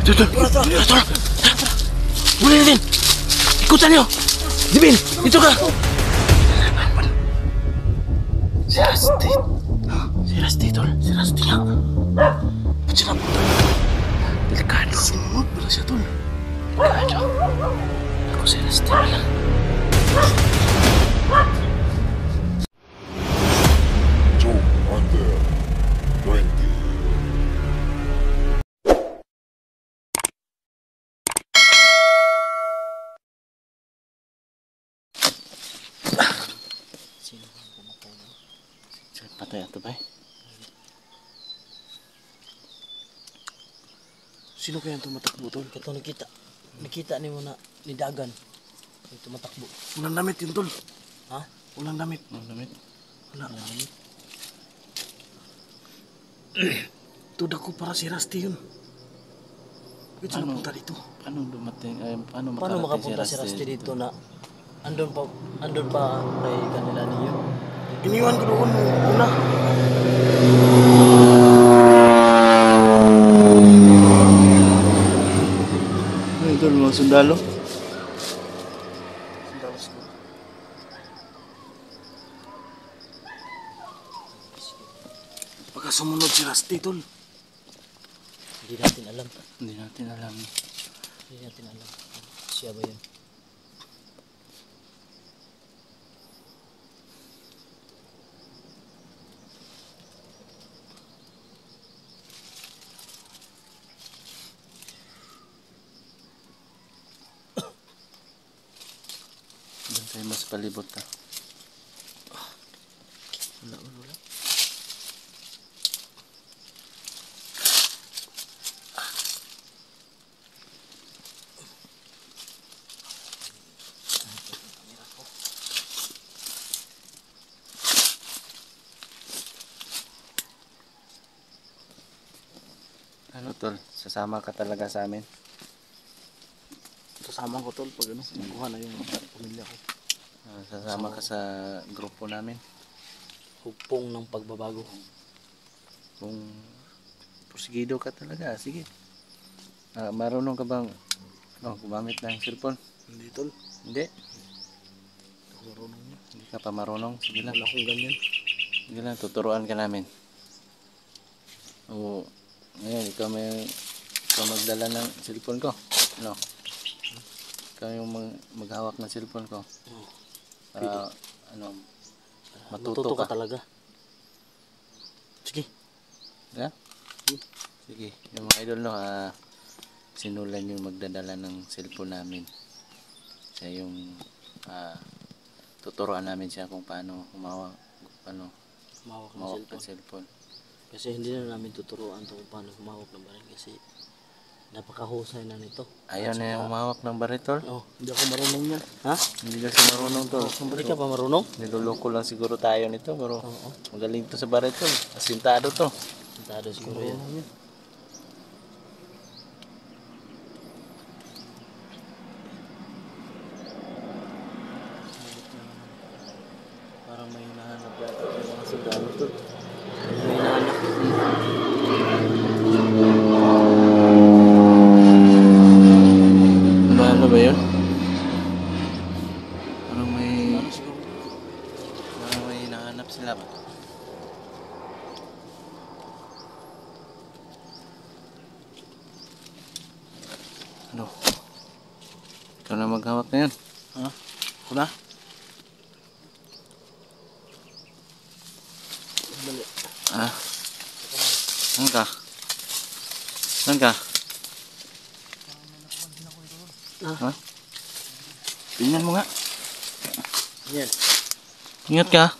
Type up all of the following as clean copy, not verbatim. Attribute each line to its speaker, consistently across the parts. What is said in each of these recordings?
Speaker 1: Ito. Muli na din. Ikutan nyo. Jibin, ito ka. Si Rusty, tol. Si Rusty nga. Ba't siya napunta? Delikado. Sunod pala siya, tol. Delikado. Ako si Rusty pala.
Speaker 2: Sino ang pumatay na?
Speaker 1: Patay ato ba? Sino kaya ang tumatakbo, tol?
Speaker 2: Ito nakita ni mo na ni Dagan. Ay tumatakbo.
Speaker 1: Walang damit yun, tol.
Speaker 2: Ha?
Speaker 1: Walang damit. Wala.
Speaker 2: Walang damit.
Speaker 1: Tuda ko para si Rusty yun. Bakit siya napunta dito?
Speaker 3: Paano dumating? Paano
Speaker 2: Makapunta si Rusty dito na andun pa kay kanila niyo?
Speaker 1: Iniwan ko doon una.
Speaker 3: Ito mga sundalo.
Speaker 1: Baka sumunod si Rusty, tol.
Speaker 2: Hindi natin alam.
Speaker 3: Hindi natin alam.
Speaker 2: Siya ba yun?
Speaker 3: Doon tayo mas palibot ka.
Speaker 2: Wala.
Speaker 3: Ano tol? Sasama ka talaga sa amin?
Speaker 1: Sasama ko, tol, pag nakuha na yung pamilya ko.
Speaker 3: Sasama ka sa grupo namin?
Speaker 2: Hugpong ng pagbabago.
Speaker 3: Kung porsigido ka talaga, sige. Marunong ka bang gumamit ng cellphone?
Speaker 1: Hindi, tol.
Speaker 3: Hindi?
Speaker 1: Ako marunong niya.
Speaker 3: Hindi ka pa marunong? Sige lang.
Speaker 1: Wala akong ganyan.
Speaker 3: Sige lang, tuturuan ka namin. Oo. Ngayon, ikaw magdala ng cellphone ko. Ano? Ikaw yung maghawak ng cellphone ko. Para, matuto ka
Speaker 2: talaga. Sige.
Speaker 3: Yeah? Sige. Yung mga idol, sinulan yung magdadala ng cellphone namin. Siya yung tuturuan namin siya kung paano humawak ng cellphone.
Speaker 2: Kasi hindi na namin tuturuan kung paano humawak ng baril kasi napakahusay na nito.
Speaker 3: Ayaw na yung humawak ng baritol?
Speaker 1: Hindi ako marunong yan.
Speaker 2: Ha?
Speaker 3: Hindi kasi marunong to.
Speaker 2: Hindi ka pa marunong?
Speaker 3: Niluloko lang siguro tayo nito, pero magaling to sa baritol. Asintado to.
Speaker 2: Asintado siguro yan.
Speaker 3: Parang may hinahanap yata yung mga sundalo to.
Speaker 2: May naanak.
Speaker 3: Ano ba yun? Parang may hinahanap sila ba? Ano? Ikaw na maghawak na yan.
Speaker 1: Ha? Ako na? Dali.
Speaker 3: Saan ka? Saan ka? Ha? Tingnan mo nga.
Speaker 2: Yan.
Speaker 3: Ingat ka.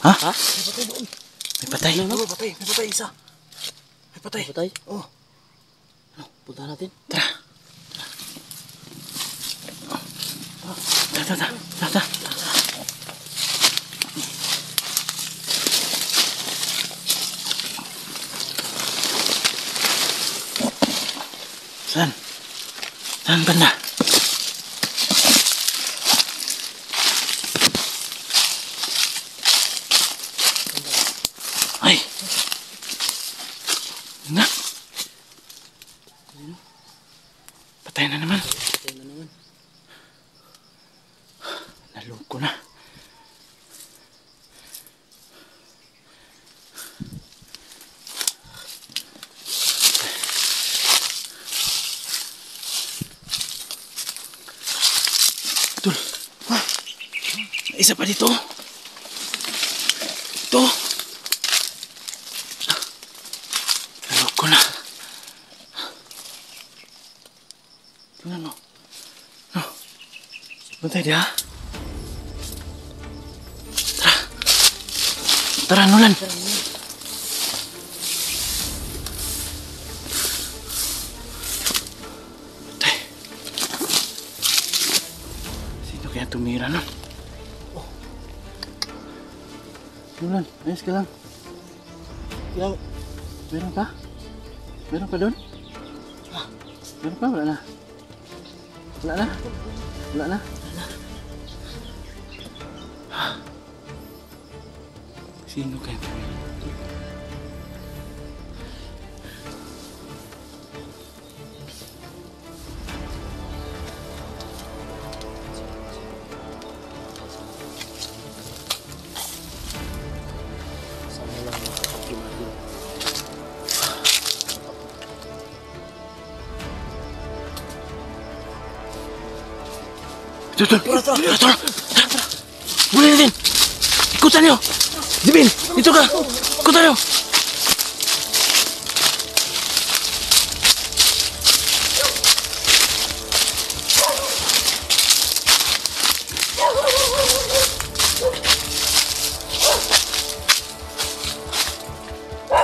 Speaker 3: Ha?
Speaker 2: Ha?
Speaker 3: May patay.
Speaker 1: May patay isa. May patay.
Speaker 2: Patay?
Speaker 1: Oh.
Speaker 2: Punta natin.
Speaker 3: Tara. Tara. Saan? Saan banda?
Speaker 1: Patay na naman.
Speaker 2: Patay na naman.
Speaker 1: Naloko na. Tol. Isa pa dito. Ito. Naloko na. Tingnan mo. No. Bantay dia. Tara, Nolan. Tay. Sino kaya tumira nun? Oh. Nolan, ayos ka lang. Meron ka? Meron ka doon? Meron ka? Wala na. Wala na? Wala na? Sino kaya tumira?
Speaker 2: Sana lang makakapin natin.
Speaker 1: Tara. Huli natin! Ikutan niyo! Jibil! Dito ka! Ikutan niyo!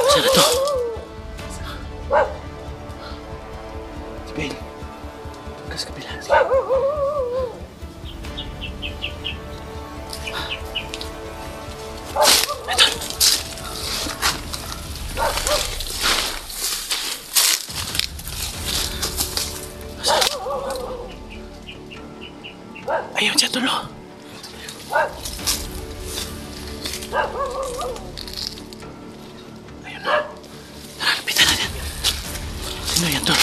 Speaker 1: Saan na to? Jibil! Ito sa kabila. Ayun siya tulo. Ayun na. Tara, lapitan natin. Sino yan, Tol?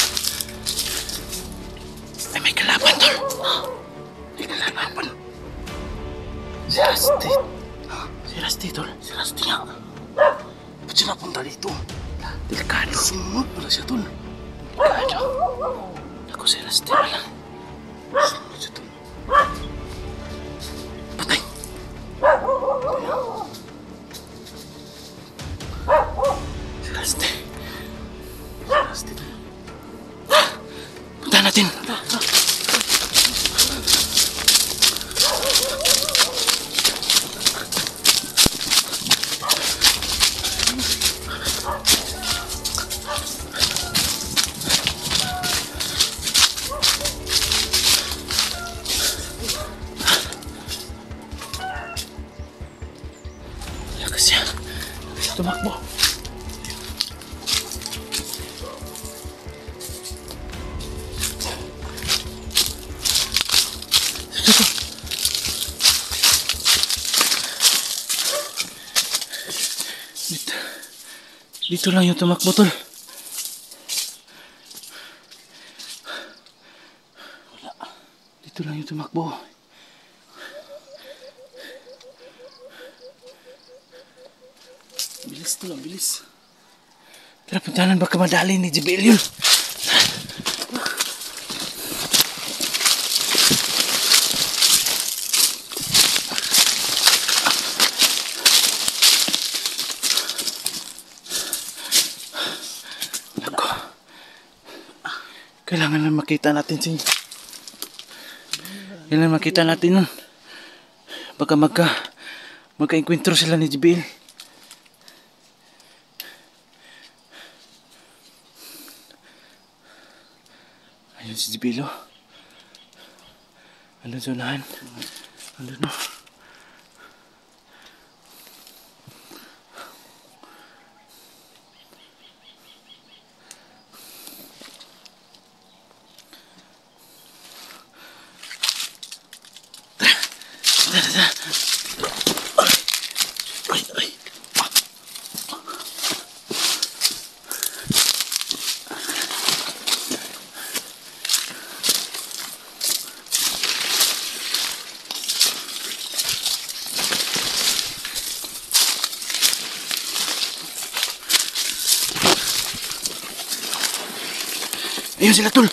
Speaker 1: Ay, may kalaban, Tol. May kalaban. Si Rusty. Si Rusty, Tol. Si Rusty nga. Ba't siya napunta dito? Delikado. Sunod pala siya, Tol. Delikado. Ako si Rusty pala. Sunod siya, Tol. Patay. Si Rusty. Si Rusty, Tol. Punta natin. Lakas siya. Tumakbo. Dito lang yung tumakbo, Tol. Wala. Dito lang yung tumakbo. Bilis, Tol. Bilis. Tara, puntahan. Baka madali ni Jibil yun. Kailangan na makita natin si... Kailangan makita natin nun. Baka magka-enkwentro sila ni Jibil. Ayun si Jibil, oh. Andun sa unahan. Andun, oh. Ay. Ayun sila, tol.